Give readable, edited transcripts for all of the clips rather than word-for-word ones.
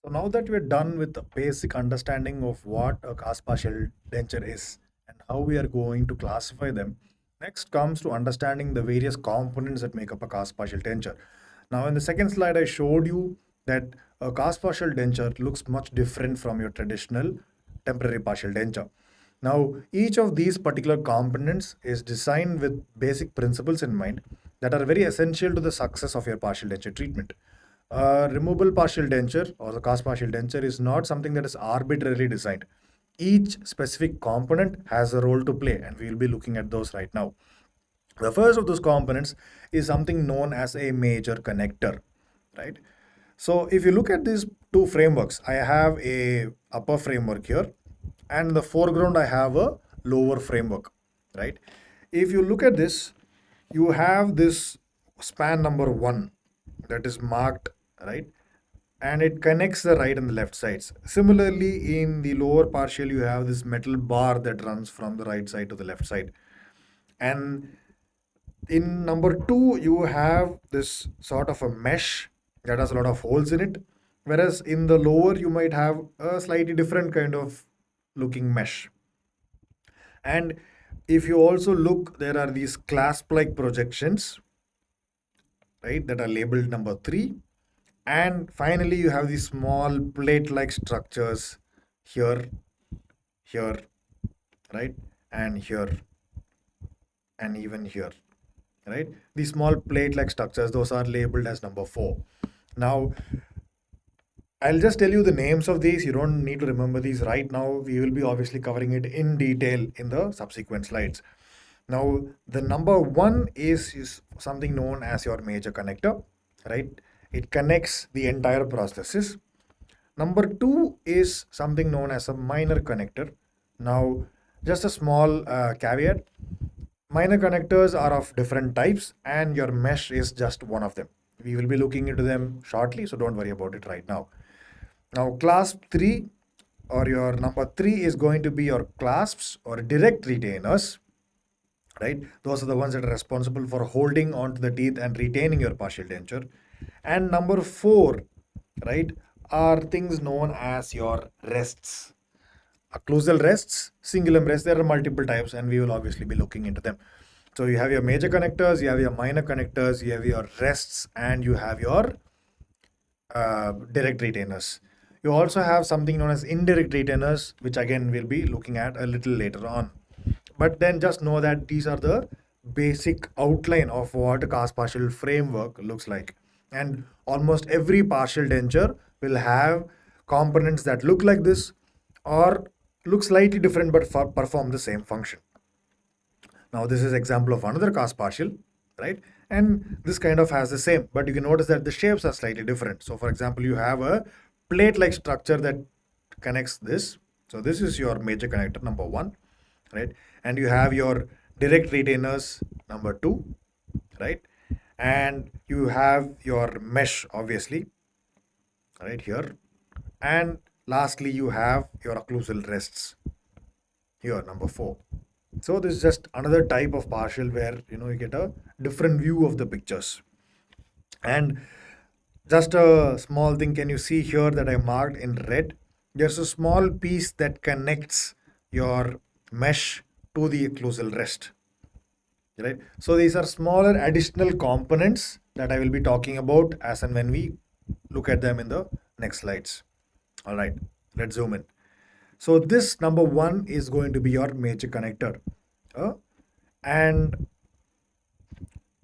So now that we're done with the basic understanding of what a cast partial denture is and how we are going to classify them, next comes to understanding the various components that make up a cast partial denture. Now, in the second slide, I showed you that a cast partial denture looks much different from your traditional temporary partial denture. Now, each of these particular components is designed with basic principles in mind that are very essential to the success of your partial denture treatment. Removable partial denture or the cast partial denture is not something that is arbitrarily designed. Each specific component has a role to play, and we will be looking at those right now. The first of those components is something known as a major connector, right? So if you look at these two frameworks, I have a upper framework here, and in the foreground I have a lower framework, right? If you look at this, you have this span number one that is marked, right? And it connects the right and the left sides. Similarly, in the lower partial, you have this metal bar that runs from the right side to the left side. And in number two, you have this sort of a mesh that has a lot of holes in it. Whereas in the lower, you might have a slightly different kind of looking mesh. And if you also look, there are these clasp like projections, right, that are labeled number three. And finally, you have these small plate like structures here, here, right, and here, and even here, right? These small plate like structures, those are labeled as number four. Now, I'll just tell you the names of these. You don't need to remember these right now. We will be obviously covering it in detail in the subsequent slides. Now, the number one is something known as your major connector, right? It connects the entire processes. Number two is something known as a minor connector. Now, just a small caveat, minor connectors are of different types, and your mesh is just one of them. We will be looking into them shortly, so don't worry about it right now. Now, clasp 3 or your number 3 is going to be your clasps or direct retainers, right? Those are the ones that are responsible for holding onto the teeth and retaining your partial denture. And number 4, right, are things known as your rests. Occlusal rests, cingulum rests, there are multiple types, and we will obviously be looking into them. So you have your major connectors, you have your minor connectors, you have your rests, and you have your direct retainers. You also have something known as indirect retainers, which again we'll be looking at a little later on. But then just know that these are the basic outline of what a cast partial framework looks like. And almost every partial denture will have components that look like this or look slightly different but perform the same function. Now this is example of another cast partial, right? And this kind of has the same, but you can notice that the shapes are slightly different. So for example, you have a plate-like structure that connects this. So this is your major connector number one, right? And you have your direct retainers number two, right? And you have your mesh obviously, right here. And lastly, you have your occlusal rests here, number four. So this is just another type of partial where you get a different view of the pictures. And just a small thing, can you see here that I marked in red? There's a small piece that connects your mesh to the occlusal rest, right? So these are smaller additional components that I will be talking about as and when we look at them in the next slides. All right, let's zoom in. So this number one is going to be your major connector. Uh, and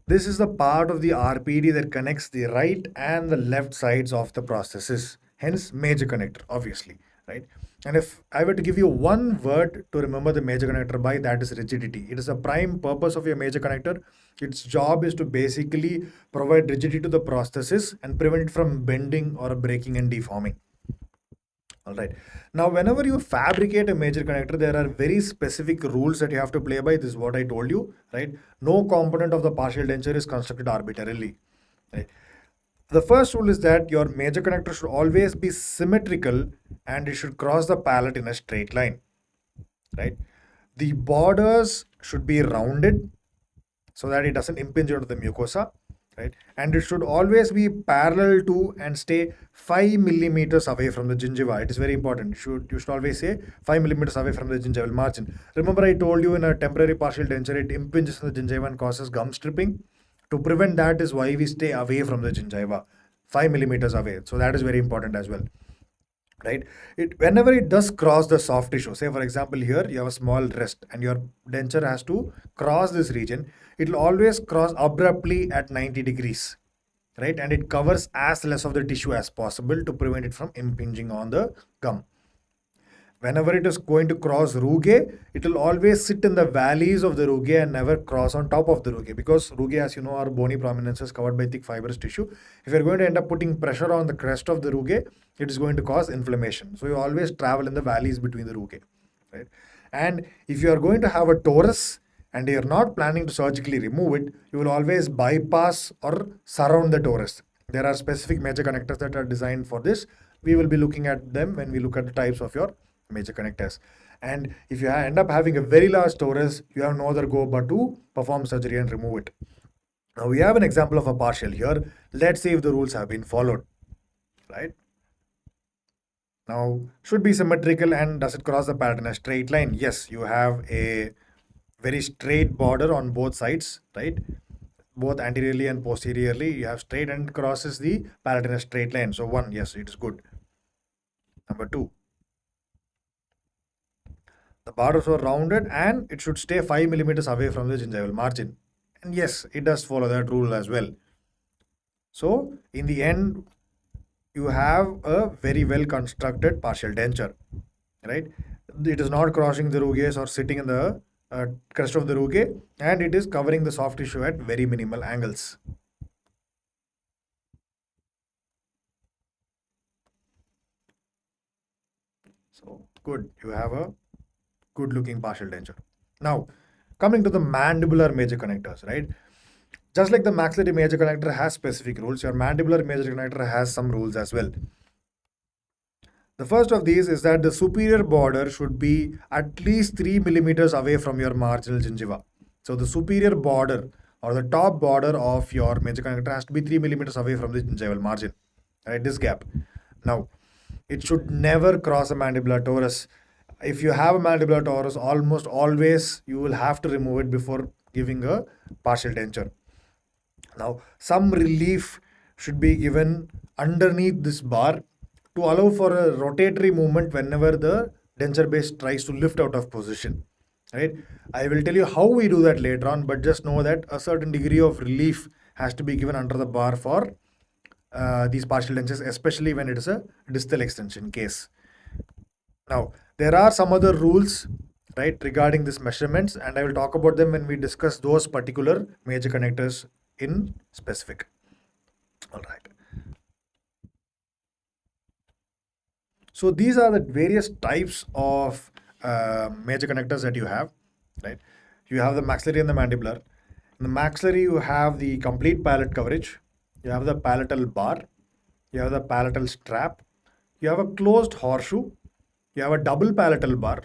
this is the part of the RPD that connects the right and the left sides of the processes, hence major connector, obviously, right? And if I were to give you one word to remember the major connector by, that is rigidity. It is a prime purpose of your major connector. Its job is to basically provide rigidity to the processes and prevent it from bending or breaking and deforming. All right. Now, whenever you fabricate a major connector, there are very specific rules that you have to play by. This is what I told you, right? No component of the partial denture is constructed arbitrarily. Right? The first rule is that your major connector should always be symmetrical and it should cross the palate in a straight line, right? The borders should be rounded so that it doesn't impinge onto the mucosa, right? And it should always be parallel to and stay 5 millimeters away from the gingiva. It is very important. You should always say 5 millimeters away from the gingival margin. Remember, I told you in a temporary partial denture, it impinges on the gingiva and causes gum stripping. To prevent that is why we stay away from the gingiva, 5 millimeters away. So that is very important as well, right? It whenever it does cross the soft tissue, say for example here you have a small rest and your denture has to cross this region, it will always cross abruptly at 90 degrees, right? And it covers as less of the tissue as possible to prevent it from impinging on the gum. Whenever it is going to cross rugae, it will always sit in the valleys of the rugae and never cross on top of the rugae, because rugae, as you know, are bony prominences covered by thick fibrous tissue. If you're going to end up putting pressure on the crest of the rugae, it is going to cause inflammation. So you always travel in the valleys between the rugae, right? And if you are going to have a torus and you're not planning to surgically remove it, you will always bypass or surround the torus. There are specific major connectors that are designed for this. We will be looking at them when we look at the types of your major connectors. And if you end up having a very large torus, you have no other go but to perform surgery and remove it. Now we have an example of a partial here. Let's see if the rules have been followed, right? Now, should be symmetrical, and does it cross the palate in a straight line? Yes, you have a very straight border on both sides, right? Both anteriorly and posteriorly, you have straight and crosses the palate in a straight line. So one, yes, it is good. Number two, the borders are rounded and it should stay 5 millimeters away from the gingival margin. And yes, it does follow that rule as well. So in the end, you have a very well constructed partial denture, right? It is not crossing the rugae or sitting in the crest of the rugae, and it is covering the soft tissue at very minimal angles. So good, you have a good looking partial denture. Now, coming to the mandibular major connectors, right? Just like the maxillary major connector has specific rules, your mandibular major connector has some rules as well. The first of these is that the superior border should be at least 3 millimeters away from your marginal gingiva. So the superior border or the top border of your major connector has to be 3 millimeters away from the gingival margin, right? This gap. Now, it should never cross a mandibular torus. If you have a mandibular torus, almost always you will have to remove it before giving a partial denture. Now, some relief should be given underneath this bar to allow for a rotatory movement whenever the denture base tries to lift out of position. Right? I will tell you how we do that later on, but just know that a certain degree of relief has to be given under the bar for these partial dentures, especially when it is a distal extension case. Now, there are some other rules, right, regarding these measurements, and I will talk about them when we discuss those particular major connectors in specific. All right. So these are the various types of major connectors that you have, right? You have the maxillary and the mandibular. In the maxillary, you have the complete palate coverage. You have the palatal bar. You have the palatal strap. You have a closed horseshoe. You have a double palatal bar,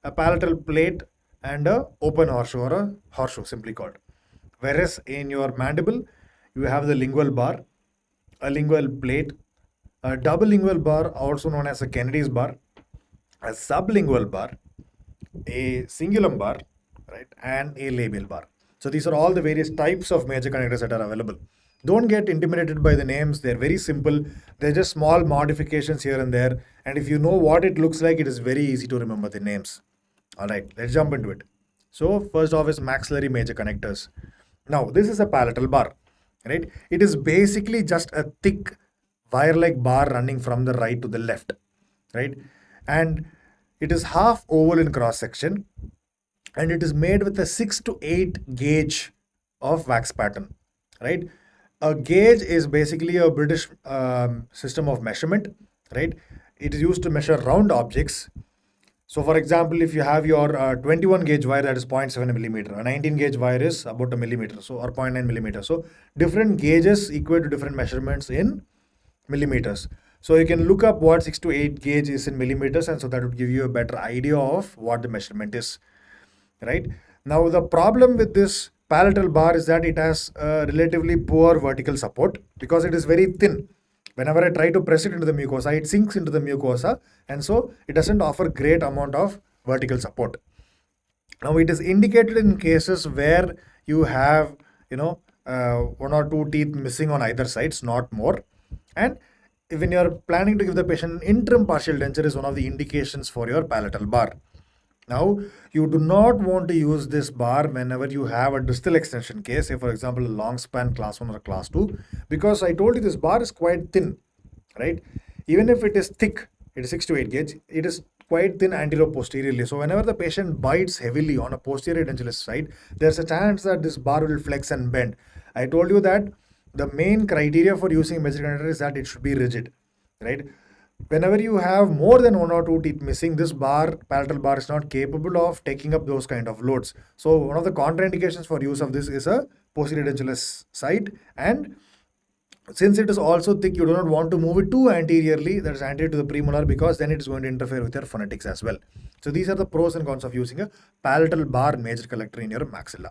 a palatal plate, and a open horseshoe or a horseshoe, simply called. Whereas in your mandible, you have the lingual bar, a lingual plate, a double lingual bar, also known as a Kennedy's bar, a sublingual bar, a cingulum bar, right, and a labial bar. So these are all the various types of major connectors that are available. Don't get intimidated by the names. They're very simple. They're just small modifications here and there. And if you know what it looks like, it is very easy to remember the names. All right, let's jump into it. So first off is maxillary major connectors. Now this is a palatal bar, right? It is basically just a thick wire-like bar running from the right to the left, right? And it is half oval in cross section, and it is made with a 6 to 8 gauge of wax pattern, right? A gauge is basically a British system of measurement, right? It is used to measure round objects. So for example, if you have your 21 gauge wire, that is 0.7 millimeter, a 19 gauge wire is about a millimeter, so or 0.9 millimeter. So different gauges equate to different measurements in millimeters. So you can look up what 6 to 8 gauge is in millimeters, and so that would give you a better idea of what the measurement is, right? Now the problem with this palatal bar is that it has a relatively poor vertical support because it is very thin. Whenever I try to press it into the mucosa, it sinks into the mucosa, and so it doesn't offer great amount of vertical support. Now, it is indicated in cases where you have, one or two teeth missing on either sides, not more. And when you're planning to give the patient an interim partial denture is one of the indications for your palatal bar. Now, you do not want to use this bar whenever you have a distal extension case, say for example, a long span class 1 or class 2, because I told you this bar is quite thin, right? Even if it is thick, it is 6 to 8 gauge, it is quite thin anterior posteriorly. So whenever the patient bites heavily on a posterior dentulous side, there's a chance that this bar will flex and bend. I told you that the main criteria for using measuring connector is that it should be rigid, right? Whenever you have more than one or two teeth missing, this bar, palatal bar, is not capable of taking up those kind of loads. So one of the contraindications for use of this is a posterior dentulous side, and since it is also thick, you do not want to move it too anteriorly, that is anterior to the premolar, because then it is going to interfere with your phonetics as well. So these are the pros and cons of using a palatal bar major collector in your maxilla.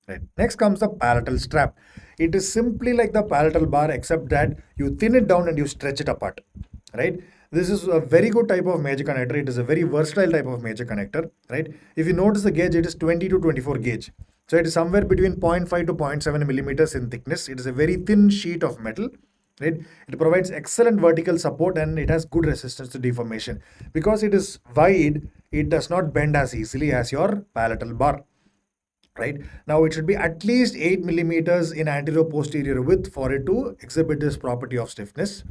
Right. Next comes the palatal strap. It is simply like the palatal bar, except that you thin it down and you stretch it apart. Right. This is a very good type of major connector. It is a very versatile type of major connector. Right. If you notice the gauge, it is 20 to 24 gauge. So it is somewhere between 0.5 to 0.7 millimeters in thickness. It is a very thin sheet of metal. Right. It provides excellent vertical support and it has good resistance to deformation. Because it is wide, it does not bend as easily as your palatal bar. Right now, it should be at least 8 millimeters in anterior posterior width for it to exhibit this property of stiffness,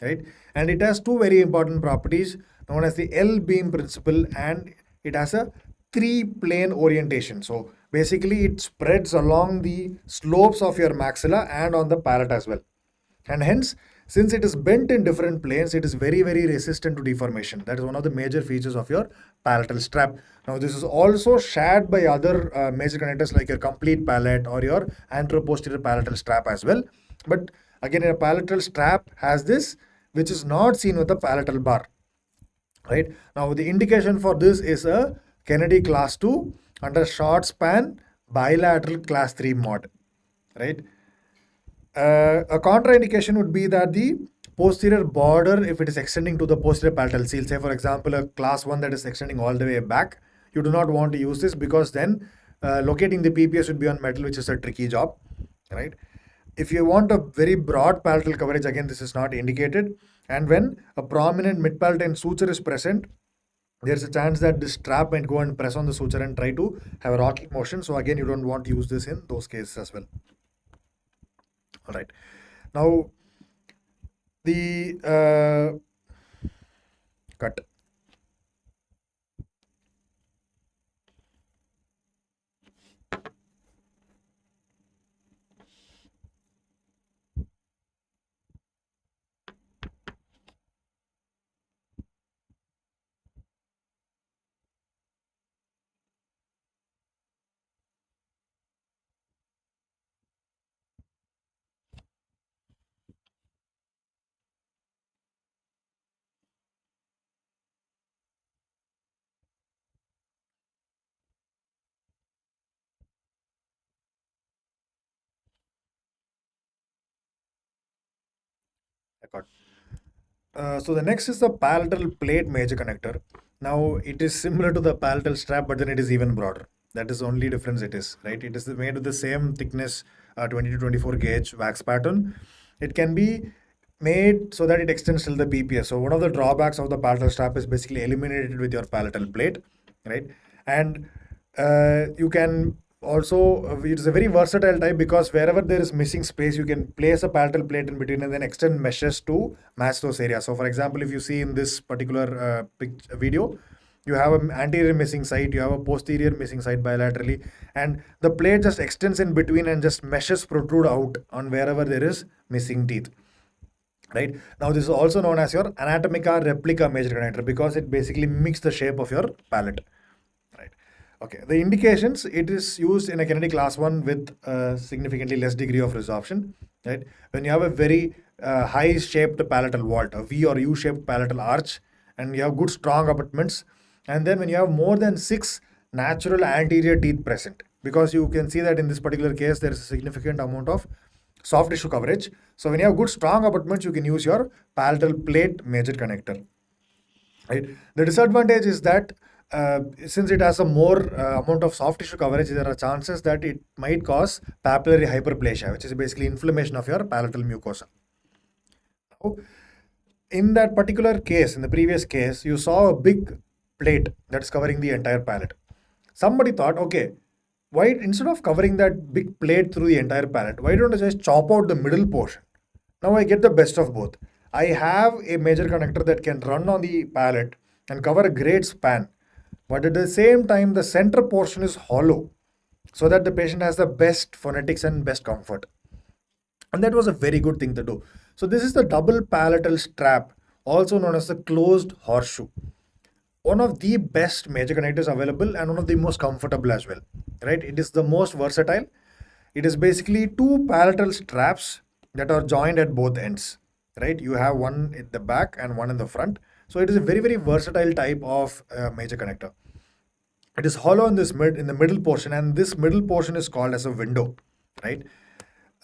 right? And it has two very important properties known as the L beam principle, and it has a three plane orientation. So basically it spreads along the slopes of your maxilla and on the palate as well, and hence, since it is bent in different planes, it is very, very resistant to deformation. That is one of the major features of your palatal strap. Now, this is also shared by other major connectors like your complete palate or your anteroposterior palatal strap as well. But again, a palatal strap has this, which is not seen with the palatal bar. Right now, the indication for this is a Kennedy class 2 under short span bilateral class 3 mod. Right. A contraindication would be that the posterior border, if it is extending to the posterior palatal seal, say for example, a class 1 that is extending all the way back, you do not want to use this because then locating the PPS would be on metal, which is a tricky job, right? If you want a very broad palatal coverage, again, this is not indicated. And when a prominent mid-palatine suture is present, there's a chance that this strap might go and press on the suture and try to have a rocking motion. So again, you don't want to use this in those cases as well. All right. Now, the cut. So the next is the palatal plate major connector. Now it is similar to the palatal strap, but then it is even broader. That is the only difference it is, right? It is made with the same thickness, 20 to 24 gauge wax pattern. It can be made so that it extends till the PPS. So one of the drawbacks of the palatal strap is basically eliminated with your palatal plate, right? And you can also, it is a very versatile type because wherever there is missing space, you can place a palatal plate in between and then extend meshes to match those areas. So for example, if you see in this particular video, you have an anterior missing side, you have a posterior missing side bilaterally, and the plate just extends in between and just meshes protrude out on wherever there is missing teeth. Right now, this is also known as your anatomica replica major connector because it basically mimics the shape of your palate. Right. Okay. The indications, it is used in a Kennedy class 1 with significantly less degree of resorption. Right. When you have a very high shaped palatal vault, a V or U shaped palatal arch, and you have good strong abutments, and then when you have more than 6 natural anterior teeth present, because you can see that in this particular case there is a significant amount of soft tissue coverage. So when you have good strong abutments, you can use your palatal plate major connector, right? The disadvantage is that since it has a more amount of soft tissue coverage, there are chances that it might cause papillary hyperplasia, which is basically inflammation of your palatal mucosa. Now, in that particular case, in the previous case, you saw a big plate that's covering the entire palate. Somebody thought, okay, why instead of covering that big plate through the entire palate, why don't I just chop out the middle portion? Now I get the best of both. I have a major connector that can run on the palate and cover a great span, but at the same time, the center portion is hollow so that the patient has the best phonetics and best comfort. And that was a very good thing to do. So this is the double palatal strap, also known as the closed horseshoe. One of the best major connectors available and one of the most comfortable as well, right? It is the most versatile. It is basically two palatal straps that are joined at both ends, right? You have one in the back and one in the front. So it is a very, very versatile type of major connector. It is hollow in the middle portion, and this middle portion is called as a window, right?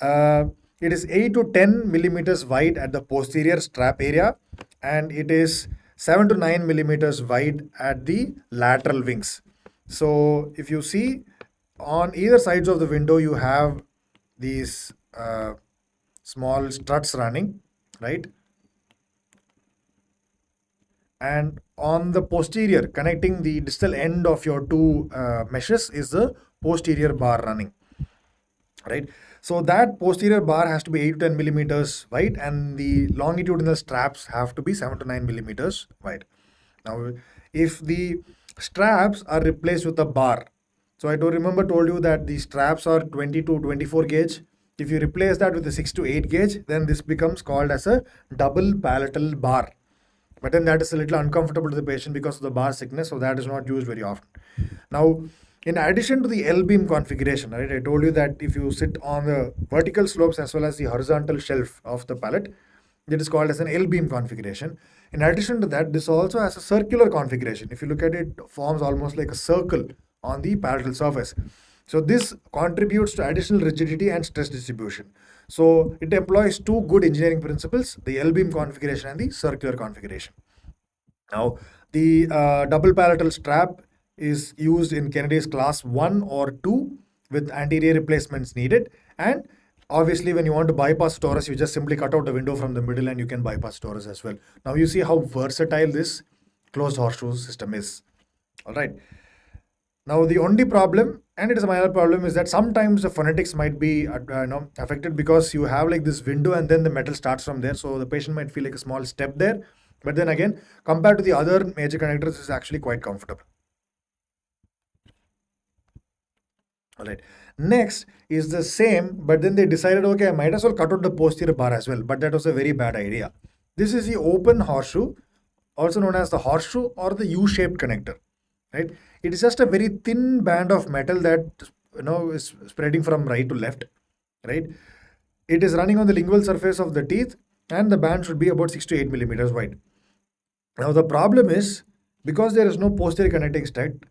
Uh, it is 8 to 10 millimeters wide at the posterior strap area, and it is 7 to 9 millimeters wide at the lateral wings. So if you see on either sides of the window, you have these small struts running, right? And on the posterior, connecting the distal end of your two meshes, is the posterior bar running, right? So that posterior bar has to be 8 to 10 millimeters wide, and the longitudinal straps have to be 7 to 9 millimeters wide. Now, if the straps are replaced with a bar, so I do remember told you that the straps are 20 to 24 gauge. If you replace that with a 6 to 8 gauge, then this becomes called as a double palatal bar. But then that is a little uncomfortable to the patient because of the bar thickness, so that is not used very often. Now, in addition to the L-beam configuration, right, I told you that if you sit on the vertical slopes as well as the horizontal shelf of the palate, it is called as an L-beam configuration. In addition to that, this also has a circular configuration. If you look at it, it forms almost like a circle on the palatal surface. So this contributes to additional rigidity and stress distribution. So it employs two good engineering principles, the L-beam configuration and the circular configuration. Now, the double palatal strap is used in Kennedy's class 1 or 2 with anterior replacements needed. And obviously, when you want to bypass torus, you just simply cut out the window from the middle and you can bypass torus as well. Now, you see how versatile this closed horseshoe system is. All right. Now, the only problem, and it is a minor problem, is that sometimes the phonetics might be affected because you have like this window and then the metal starts from there. So the patient might feel like a small step there. But then again, compared to the other major connectors, it's actually quite comfortable. All right. Next is the same, but then they decided, okay, I might as well cut out the posterior bar as well. But that was a very bad idea. This is the open horseshoe, also known as the horseshoe or the U-shaped connector, right? It is just a very thin band of metal that is spreading from right to left, right? It is running on the lingual surface of the teeth, and the band should be about 6 to 8 millimeters wide. Now the problem is, because there is no posterior connecting stud,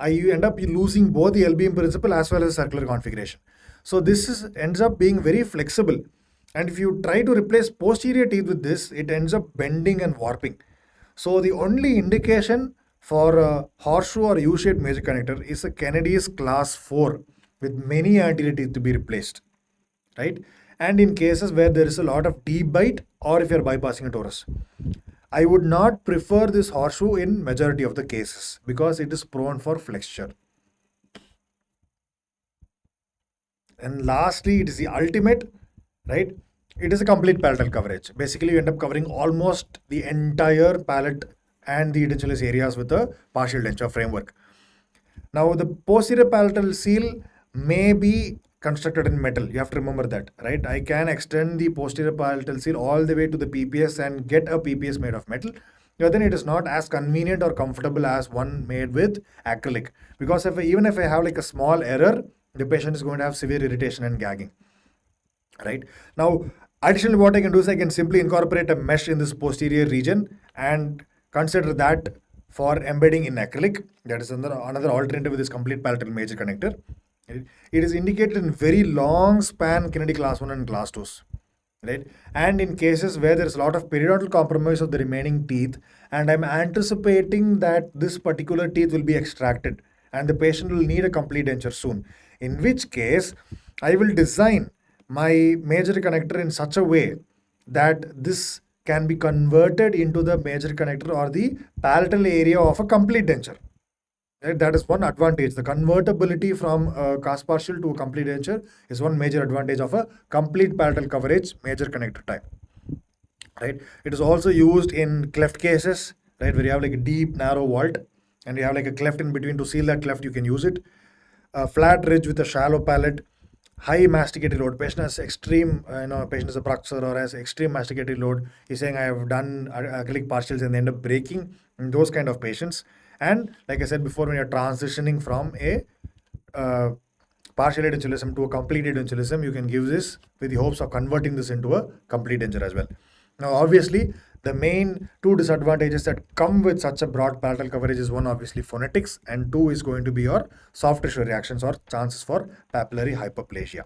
you end up losing both the L-beam principle as well as circular configuration. So this ends up being very flexible, and if you try to replace posterior teeth with this, it ends up bending and warping. So the only indication for a horseshoe or U-shaped major connector is a Kennedy's class 4 with many anterior teeth to be replaced, right? And in cases where there is a lot of deep bite or if you're bypassing a torus. I would not prefer this horseshoe in majority of the cases because it is prone for flexure. And lastly, it is the ultimate, right? It is a complete palatal coverage. Basically, you end up covering almost the entire palate and the edentulous areas with a partial denture framework. Now, the posterior palatal seal may be constructed in metal. You have to remember that, right? I can extend the posterior palatal seal all the way to the PPS and get a PPS made of metal. But then it is not as convenient or comfortable as one made with acrylic. Because even if I have like a small error, the patient is going to have severe irritation and gagging, right? Now, additionally, what I can do is I can simply incorporate a mesh in this posterior region and consider that for embedding in acrylic. That is another alternative with this complete palatal major connector. It is indicated in very long span kinetic class 1 and class 2s, right? And in cases where there is a lot of periodontal compromise of the remaining teeth, and I'm anticipating that this particular teeth will be extracted and the patient will need a complete denture soon, in which case I will design my major connector in such a way that this can be converted into the major connector or the palatal area of a complete denture. Right? That is one advantage. The convertibility from a cast partial to a complete denture is one major advantage of a complete palatal coverage major connector type. Right? It is also used in cleft cases, right, where you have like a deep narrow vault and you have like a cleft in between. To seal that cleft, you can use it. A flat ridge with a shallow palate, high masticated load. Patient has extreme, patient is a bruxer or has extreme masticated load. He's saying I have done acrylic partials and they end up breaking. In those kind of patients. And like I said before, when you're transitioning from a uh, partial edentulosum to a complete edentulosum, you can give this with the hopes of converting this into a complete denture as well. Now, obviously, the main two disadvantages that come with such a broad palatal coverage is one, obviously, phonetics, and two is going to be your soft tissue reactions or chances for papillary hyperplasia.